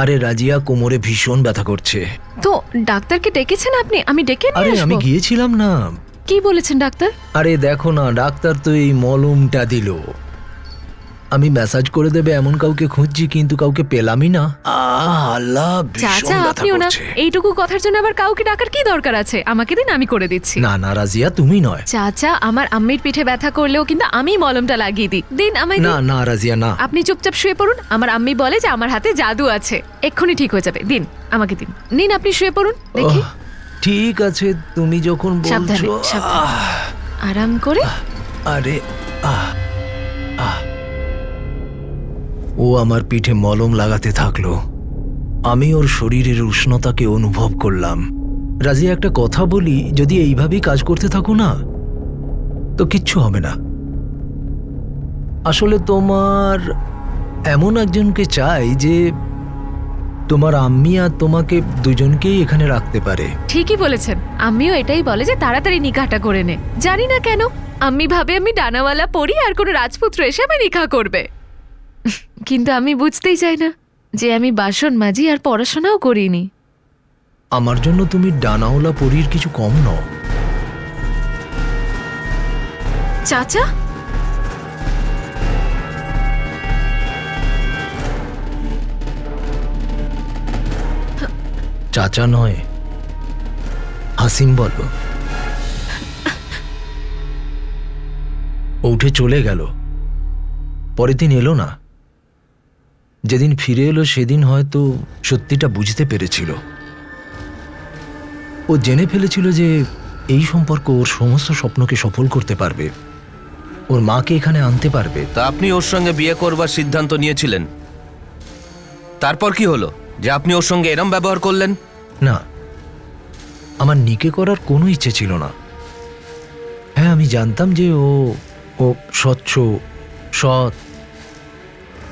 আরে রাজিয়া, কোমরে ভীষণ ব্যথা করছে। তো ডাক্তারকে ডেকেছেন আপনি? আমি ডেকে আরে নিয়ে আমি আসবো। গিয়েছিলাম না। কি বলেছেন ডাক্তার? আরে দেখো না, ডাক্তার তো এই মলমটা দিল। আমি ম্যাসাজ করে দেবে এমন কাউকে খুঁজছি, কিন্তু কাউকে পেলামই না। আল্লাহ, ভীষণ চাচা ব্যথা আপনিও না, করছে। এইটুকু কথার জন্য আবার কাউকে ডাকার কি দরকার আছে? আমাকে দিন, আমি করে দিচ্ছি। না না রাজিয়া, তুমি নয়। চাচা, আমার আম্মির পিঠে ব্যথা করলেও কিন্তু আমি মলমটা লাগিয়ে দিই। দিন আমায় না দিন। না রাজিয়া, না। আপনি চুপচাপ শুয়ে পড়ুন। আমার আম্মি বলে যে আমার হাতে জাদু আছে, এক্ষুনি ঠিক হয়ে যাবে। দিন, আমাকে দিন। নিন, আপনি শুয়ে পড়ুন দেখি। ওহ, ঠিক আছে, তুমি যখন সাবধানে, বলছো। সাবধানে। আরাম করে। আরে আহ আহ। ও আমার পিঠে মলম লাগাতে থাকলো। আমি ওর শরীরের উষ্ণতাকে অনুভব করলাম। রাজিয়া, একটা কথা বলি, যদি এইভাবেই কাজ করতে থাকো না তো কিচ্ছু হবে না। আসলে তোমার এমন একজনকে চাই যে তোমার আম্মি আর তোমাকে দুজনকেই এখানে রাখতে পারে। ঠিকই বলেছেন। আম্মিও এটাই বলে যে তাড়াতাড়ি নিকাহটা করে নে। জানি না কেন আম্মি ভাবে আমি ডানাওয়ালা পরি আর কোনো রাজপুত্র এসে আমি নিকাহ করবে। কিন্তু আমি বুঝতেই চাই না যে আমি বাসন মাজি আর পড়াশোনাও করিনি। আমার জন্য তুমি ডানাওয়ালা পরীর কিছু কম নও। চাচা, চাচা নয়, হাসিম বলো। ও উঠে চলে গেল। পরের দিন এলো না। যেদিন ফিরে এলো সেদিন হয়তো সত্যিটা বুঝতে পেরেছিল। ও জেনে ফেলেছিল যে এই সম্পর্ক ওর সমস্ত স্বপ্নকে সফল করতে পারবে, ওর মাকে এখানে আনতে পারবে। তা আপনি ওর সঙ্গে বিয়ে করবার সিদ্ধান্ত নিয়েছিলেন, তারপর কি হলো যে আপনি ওর সঙ্গে এরম ব্যবহার করলেন? না, আমার নিকে করার কোনো ইচ্ছে ছিল না। হ্যাঁ, আমি জানতাম যে ও স্বচ্ছ, সৎ,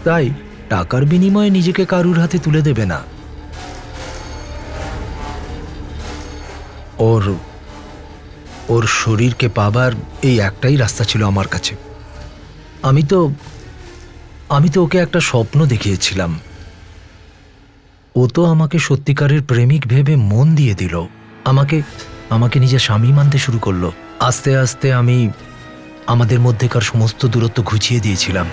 তাই টাকার বিনিময়ে নিজেকে কারুর হাতে তুলে দেবে না। ওর শরীরকে পাবার এই একটাই রাস্তা ছিল আমার কাছে। আমি তো ওকে একটা স্বপ্ন দেখিয়েছিলাম। ও তো আমাকে সত্যিকারের প্রেমিক ভেবে মন দিয়ে দিল, আমাকে নিজের স্বামী মানতে শুরু করলো। আস্তে আস্তে আমি আমাদের মধ্যেকার সমস্ত দূরত্ব ঘুচিয়ে দিয়েছিলাম।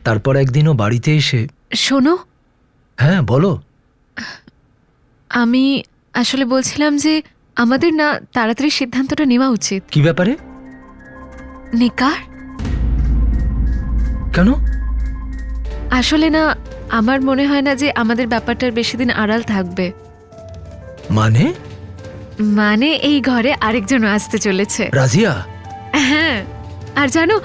তারপর একদিনও বাড়িতে এসে। শোনো। হ্যাঁ বলো। আমি আসলে বলছিলাম যে আমাদের না তাড়াতাড়ি সিদ্ধান্তটা নেওয়া উচিত। কি ব্যাপারে? নিকাহ। কেন? আসলে না, আমার মনে হয় না যে আমাদের ব্যাপারটার বেশি দিন আড়াল থাকবে। মানে এই ঘরে আরেকজন আসতে চলেছে। রাজিয়া? হ্যাঁ, আর জানো,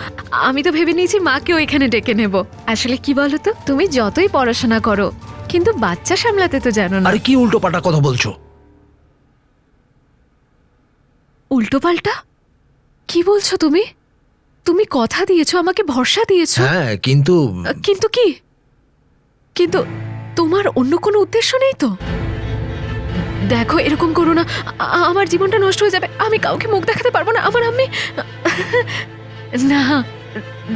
আমি তো ভেবে নিয়েছি মাকেও এখানে ডেকে নেব। আসলে কি বলো তো, তুমি যতই পড়াশোনা করো কিন্তু বাচ্চা সামলাতে তো জানো না। আরে কি উল্টোপাল্টা কথা বলছো? উল্টোপাল্টা কি বলছো তুমি? তুমি কথা দিয়েছো, আমাকে ভরসা দিয়েছো। হ্যাঁ, কিন্তু কিন্তু কি? কিন্তু তোমার অন্য কোনো উদ্দেশ্য নেই তো? দেখো, এরকম করো না, আমার জীবনটা নষ্ট হয়ে যাবে। আমি কাউকে মুখ দেখাতে পারবো না। আমার আম্মি না,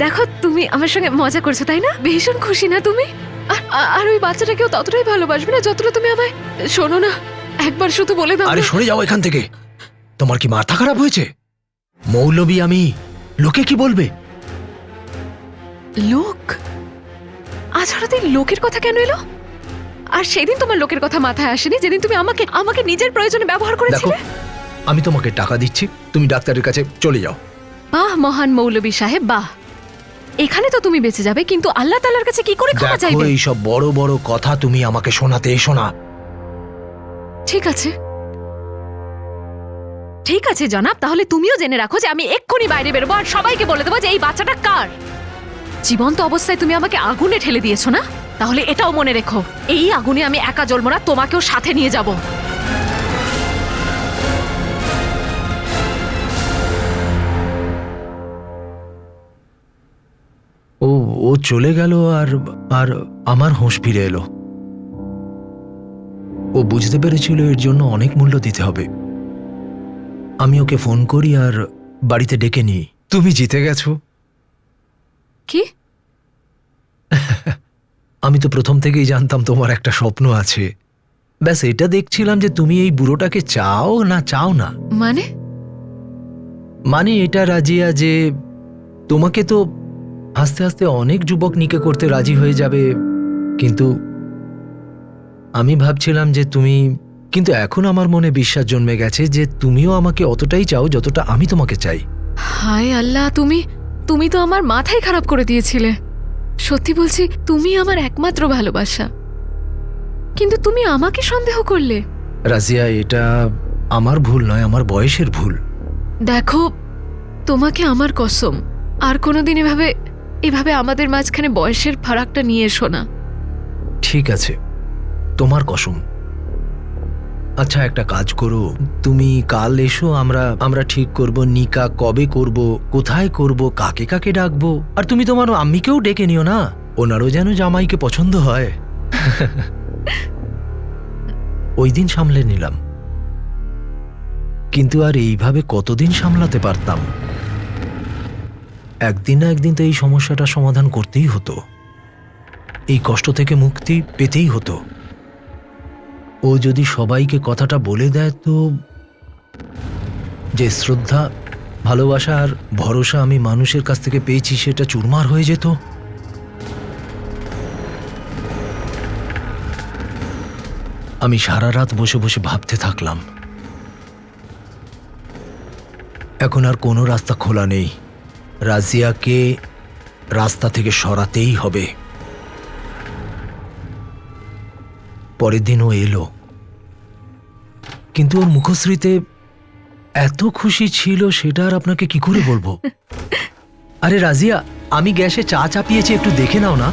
দেখো তুমি আমার সঙ্গে মজা করছো তাই না? ভীষণ খুশি না তুমি? আর ওই বাচ্চাটাকেও ততটাই ভালোবাসবে না যতটা তুমি আমায়। শোনো না, একবার শুধু বলে দাও। আরে সরে যাও এখান থেকে। তোমার কি মাথা খারাপ হয়েছে? মৌলবী আমি, লোকে কি বলবে? লোক? আজ হঠাৎ লোকের কথা কেন এলো? আর সেদিন তোমার লোকের কথা মাথায় আসেনি যেদিন তুমি আমাকে নিজের প্রয়োজনে ব্যবহার করেছিলে? দেখো, আমি তোমাকে টাকা দিচ্ছি, তুমি ডাক্তারের কাছে চলে যাও। বাহ মহান মৌলবী সাহেব, বাহ। এখানে তো তুমি বেঁচে যাবে, কিন্তু আল্লাহ তাআলার কাছে কি করে ক্ষমা দেখো চাইবে? এইসব বড় বড় কথা তুমি আমাকে শোনাতে এসো না। ঠিক আছে, ঠিক আছে জনাব, তাহলে তুমিও জেনে রাখো যে আমি এক্ষুনি বাইরে বেরোবো আর সবাইকে বলে দেবো যে এই বাচ্চাটা কার। জীবন্ত অবস্থায় তুমি আমাকে আগুনে ঠেলে দিয়েছো না, তাহলে এটাও মনে রেখো, এই আগুনে আমি একা জ্বলবো না, তোমাকেও সাথে নিয়ে যাব। ও ও চলে গেল আর আর আমার হোঁশ ফিরে এলো। ও বুঝতে পেরেছিল এর জন্য অনেক মূল্য দিতে হবে। আমি ওকে ফোন করি আর বাড়িতে ডেকে নিই। তুমি জিতে গেছো। কি? আমি তো প্রথম থেকেই জানতাম তোমার একটা স্বপ্ন আছে। ব্যাস এটা দেখছিলাম যে তুমি এই বুড়োটাকে চাও না চাও না। মানে এটা রাজিয়া যে তোমাকে তো আস্তে আস্তে অনেক যুবক নিকে করতে রাজি হয়ে যাবে, কিন্তু আমি ভাবছিলাম যে তুমি, কিন্তু এখন আমার মনে বিশ্বাস জন্মে গেছে যে তুমিও আমাকে অতটাই চাও যতটা আমি তোমাকে চাই। হায় আল্লাহ, তুমি তো আমার মাথাই খারাপ করে দিয়েছিলে। সত্যি বলছি, তুমি আমার একমাত্র ভালোবাসা, কিন্তু তুমি আমাকে সন্দেহ করলে। রাজিয়া, এটা আমার ভুল নয়, আমার বয়সের ভুল। দেখো, তোমাকে আমার কসম, আর কোনোদিন এভাবে আমাদের মাঝখানে বয়সের ফারাকটা নিয়ে এসো না। ঠিক আছে, তোমার কসম। আচ্ছা, একটা কাজ করো, তুমি কাল এসো, আমরা ঠিক করব নিকা কবে করব, কোথায় করব, কাকে কাকে ডাকবো। আর তুমি তোমার আম্মিকেও ডেকে নিও না, ওনারও যেন জামাইকে পছন্দ হয়। ওই দিন সামলে নিলাম, কিন্তু আর এইভাবে কতদিন সামলাতে পারতাম? একদিন না একদিন তো এই সমস্যাটা সমাধান করতেই হতো, এই কষ্ট থেকে মুক্তি পেতেই হতো। ও যদি সবাইকে কথাটা বলে দেয় তো যে শ্রদ্ধা, ভালোবাসা আর ভরসা আমি মানুষের কাছ থেকে পেয়েছি সেটা চুরমার হয়ে যেত। আমি সারা রাত বসে বসে ভাবতে থাকলাম। এখন আর কোনো রাস্তা খোলা নেই, রাজিয়াকে রাস্তা থেকে সরাতেই হবে। পরের দিন ও এলো, কিন্তু ওর মুখশ্রীতে এত খুশি ছিল সেটা আর আপনাকে কি করে বলবো। আরে রাজিয়া, আমি গ্যাসে চা চাপিয়েছি, একটু দেখে নাও না।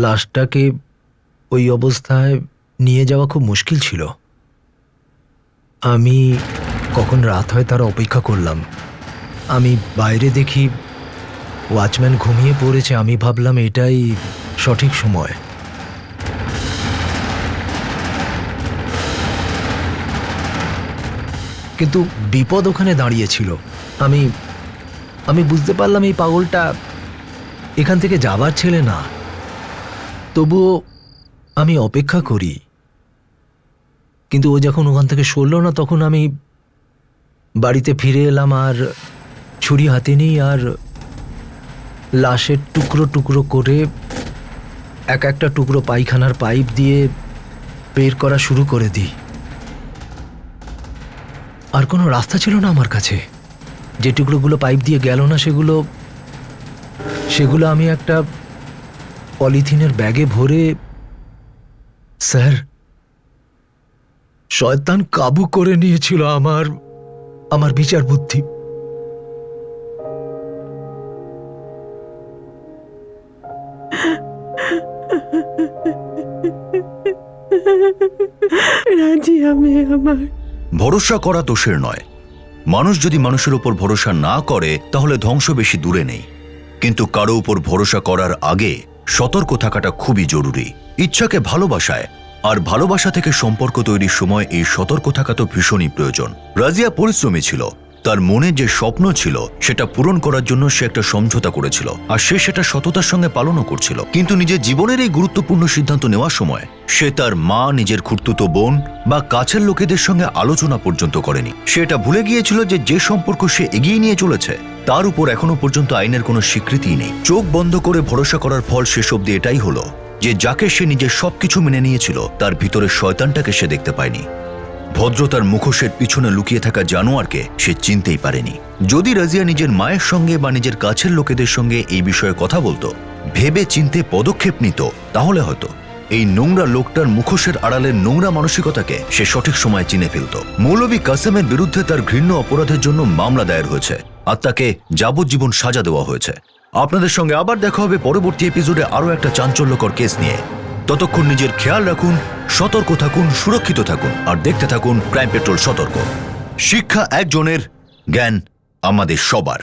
লাশটাকে ওই অবস্থায় নিয়ে যাওয়া খুব মুশকিল ছিল। আমি কখন রাত হয় তার অপেক্ষা করলাম। আমি বাইরে দেখি ওয়াচম্যান ঘুমিয়ে পড়েছে। আমি ভাবলাম এটাই সঠিক সময়। কিন্তু বিপদ ওখানে দাঁড়িয়েছিল। আমি বুঝতে পারলাম এই পাগলটা এখান থেকে যাবার ছেলে না। তবুও আমি অপেক্ষা করি, কিন্তু ও যখন ওখান থেকে সরল না তখন আমি বাড়িতে ফিরে এলাম আর ছুরি হাতে নিই আর লাশের টুকরো টুকরো করে এক একটা টুকরো পায়খানার পাইপ দিয়ে বের করা শুরু করে দিই। আর কোনো রাস্তা ছিল না আমার কাছে। যে টুকরোগুলো পাইপ দিয়ে গেল না সেগুলো আমি একটা পলিথিনের ব্যাগে ভরে, স্যার, শয়তান কাবু করে নিয়েছিল আমার বিচার বুদ্ধি। রাজিয়া মেয়ে আমার। ভরসা করা দোষের নয়। মানুষ যদি মানুষের উপর ভরসা না করে তাহলে ধ্বংস বেশি দূরে নেই, কিন্তু কারো উপর ভরসা করার আগে সতর্ক থাকাটা খুবই জরুরি। ইচ্ছাকে ভালোবাসায় আর ভালোবাসা থেকে সম্পর্ক তৈরির সময় এই সতর্ক থাকা তো ভীষণই প্রয়োজন। রাজিয়া পরিশ্রমী ছিল, তার মনে যে স্বপ্ন ছিল সেটা পূরণ করার জন্য সে একটা সমঝোতা করেছিল, আর সে সেটা সততার সঙ্গে পালনও করছিল। কিন্তু নিজের জীবনের এই গুরুত্বপূর্ণ সিদ্ধান্ত নেওয়ার সময় সে তার মা, নিজের খুড়তুতো বোন বা কাছের লোকেদের সঙ্গে আলোচনা পর্যন্ত করেনি। সে এটা ভুলে গিয়েছিল যে যে সম্পর্ক সে এগিয়ে নিয়ে চলেছে তার উপর এখনো পর্যন্ত আইনের কোনো স্বীকৃতিই নেই। চোখ বন্ধ করে ভরসা করার ফল শেষ অবধি এটাই হলো যে যাকে সে নিজের সবকিছু মেনে নিয়েছিল তার ভিতরে শয়তানটাকে সে দেখতে পায়নি। ভদ্রতার মুখোশের পিছনে লুকিয়ে থাকা জানোয়ারকে সে চিনতেই পারেনি। যদি রাজিয়া নিজের মায়ের সঙ্গে বা নিজের কাছের লোকেদের সঙ্গে এই বিষয়ে কথা বলতো, ভেবে চিনতে পদক্ষেপ নিত, তাহলে হয়তো এই নোংরা লোকটার মুখোশের আড়ালের নোংরা মানসিকতাকে সে সঠিক সময় চিনে ফেলত। মৌলভী কাসেমের বিরুদ্ধে তার ঘৃণ্য অপরাধের জন্য মামলা দায়ের হয়েছে আর তাকে যাবজ্জীবন সাজা দেওয়া হয়েছে। আপনাদের সঙ্গে আবার দেখা হবে পরবর্তী এপিসোডে আরও একটা চাঞ্চল্যকর কেস নিয়ে। ততক্ষণ নিজের খেয়াল রাখুন, সতর্ক থাকুন, সুরক্ষিত থাকুন আর দেখতে থাকুন ক্রাইম পেট্রোল সতর্ক। শিক্ষা একজনের, জ্ঞান আমাদের সবার।